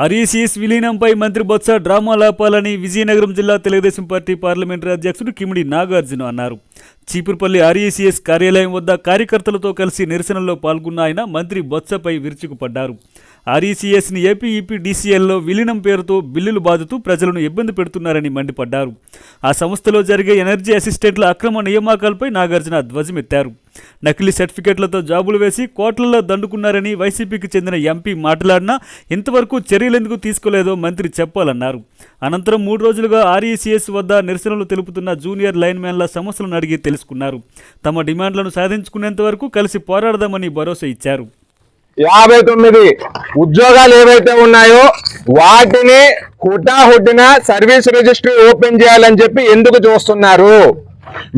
RECS విలీనంపై మంత్రి Botsa drama లాపాలని Vizianagaram జిల్లా Telugu Desam party parliamentary అధ్యక్షుడు కిమిడి నాగార్జున అన్నారు. చీపురుపల్లి ఆర్ఈసీఎస్ కార్యాలయం వద్ద కార్యకర్తలతో కలిసి నిరసనలో పాల్గొన్న ఆయన మంత్రి బొత్సపై విరుచుకుపడ్డారు. ఆర్ఈసీఎస్ని ఏపీ ఈపీడీసీఎల్లో విలీనం పేరుతో బిల్లులు బాదుతూ ప్రజలను ఇబ్బంది పెడుతున్నారని మండిపడ్డారు. ఆ సంస్థలో జరిగే ఎనర్జీ అసిస్టెంట్ల అక్రమ నియామకాలపై నాగార్జున ధ్వజమెత్తారు. నకిలీ సర్టిఫికెట్లతో జాబులు వేసి కోట్లలో దండుకున్నారని వైసీపీకి చెందిన ఎంపీ మాట్లాడినా ఇంతవరకు చర్యలెందుకు తీసుకోలేదో మంత్రి చెప్పాలన్నారు. అనంతరం 3 రోజులుగా ఆర్ఈసీఎస్ వద్ద నిరసనలు తెలుపుతున్న జూనియర్ లైన్మెన్ల సమస్యలను అడిగి తెలుసుకున్నారు. తమ డిమాండ్లను సాధించుకునేంత వరకు కలిసి పోరాడదామని భరోసా ఇచ్చారు. 59 ఉద్యోగాలు ఏవైతే ఉన్నాయో వాటిని హుటాహుటిన సర్వీస్ రిజిస్ట్రీ ఓపెన్ చేయాలని చెప్పి ఎందుకు చూస్తున్నారు?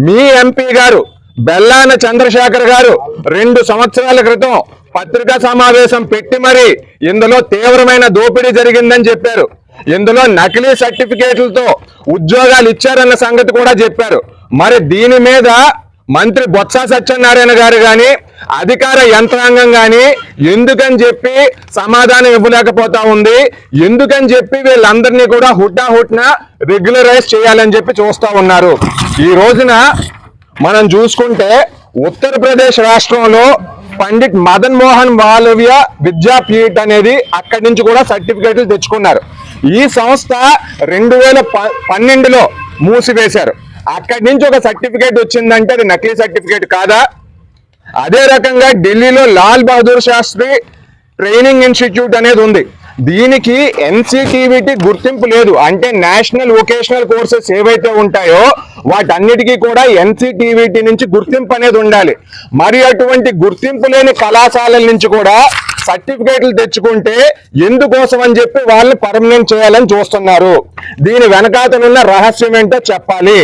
మీ ఎంపీ గారు బెల్లాన చంద్రశేఖర్ గారు 2 సంవత్సరాల క్రితం పత్రికా సమావేశం పెట్టి మరి ఇందులో తీవ్రమైన దోపిడీ జరిగిందని చెప్పారు. ఇందులో నకిలీ సర్టిఫికేట్లతో ఉద్యోగాలు ఇచ్చారన్న సంగతి కూడా చెప్పారు. మరి దీని మీద మంత్రి బొత్స సత్యనారాయణ గారు కానీ అధికార యంత్రాంగం కానీ ఎందుకని చెప్పి సమాధానం ఇవ్వలేకపోతా ఉంది. ఎందుకని చెప్పి వీళ్ళందరినీ కూడా హుటాహుట్న రెగ్యులరైజ్ చేయాలని చెప్పి చూస్తా ఉన్నారు. ఈ రోజున మనం చూసుకుంటే ఉత్తరప్రదేశ్ రాష్ట్రంలో పండిట్ మదన్ మోహన్ మాలవ్య విద్యాపీఠ్ అనేది అక్కడి నుంచి కూడా సర్టిఫికేట్లు తెచ్చుకున్నారు. ఈ సంస్థ 2012లో మూసివేశారు. అక్కడి నుంచి ఒక సర్టిఫికేట్ వచ్చిందంటే అది నకిలీ సర్టిఫికేట్ కాదా? అదే రకంగా ఢిల్లీలో లాల్ బహదూర్ శాస్త్రి ట్రైనింగ్ ఇన్స్టిట్యూట్ అనేది ఉంది. దీనికి ఎన్సిటివిటి గుర్తింపు లేదు. అంటే నేషనల్ వొకేషనల్ కోర్సెస్ ఏవైతే ఉంటాయో వాటన్నిటికీ కూడా ఎన్సిటివిటి నుంచి గుర్తింపు అనేది ఉండాలి. మరి అటువంటి గుర్తింపు లేని కళాశాలల నుంచి కూడా సర్టిఫికేట్లు తెచ్చుకుంటే ఎందుకోసం అని చెప్పి వాళ్ళని పర్మనెంట్ చేయాలని చూస్తున్నారు. దీని వెనకాతనున్న రహస్యం ఏంటో చెప్పాలి.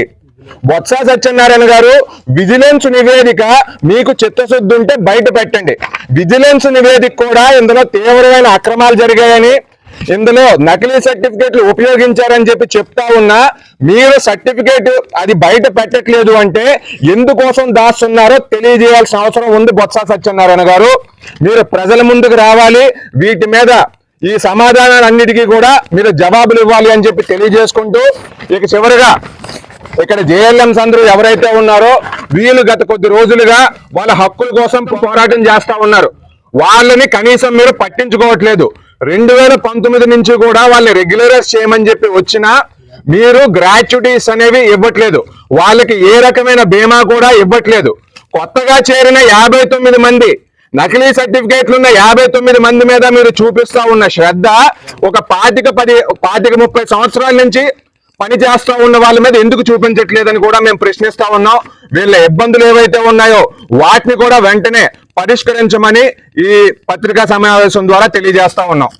బొత్స సత్యనారాయణ గారు విజిలెన్స్ నివేదిక మీకు చిత్తశుద్ధి ఉంటే బయట పెట్టండి. విజిలెన్స్ నివేదిక కూడా ఇందులో తీవ్రమైన అక్రమాలు జరిగాయని, ఇందులో నకిలీ సర్టిఫికేట్లు ఉపయోగించారని చెప్పి చెప్తా ఉన్నా మీరు సర్టిఫికేట్ అది బయట పెట్టట్లేదు అంటే ఎందుకోసం దాస్తున్నారో తెలియజేయాల్సిన అవసరం ఉంది. బొత్స సత్యనారాయణ గారు మీరు ప్రజల ముందుకు రావాలి. వీటి మీద ఈ సమాధానాలన్నిటికీ కూడా మీరు జవాబులు ఇవ్వాలి అని చెప్పి తెలియజేసుకుంటూ ఇక చివరిగా ఇక్కడ జేఎల్ఎంస్ అందరూ ఎవరైతే ఉన్నారో వీళ్ళు గత కొద్ది రోజులుగా వాళ్ళ హక్కుల కోసం పోరాటం చేస్తా ఉన్నారు. వాళ్ళని కనీసం మీరు పట్టించుకోవట్లేదు. 2019 నుంచి కూడా వాళ్ళని రెగ్యులరైజ్ చేయమని చెప్పి వచ్చినా మీరు గ్రాట్యుటీస్ అనేవి ఇవ్వట్లేదు. వాళ్ళకి ఏ రకమైన బీమా కూడా ఇవ్వట్లేదు. కొత్తగా చేరిన 59 మంది నకిలీ సర్టిఫికేట్లు ఉన్న 59 మంది మీద మీరు చూపిస్తా ఉన్న శ్రద్ధ ఒక 25-30 సంవత్సరాల నుంచి పని చేస్తా ఉన్న వాళ్ళ మీద ఎందుకు చూపించట్లేదని కూడా మేము ప్రశ్నిస్తా ఉన్నాం. వీళ్ళ ఇబ్బందులు ఏవైతే ఉన్నాయో వాటిని కూడా వెంటనే పరిష్కరించమని ఈ పత్రికా సమావేశం ద్వారా తెలియజేస్తా ఉన్నాం.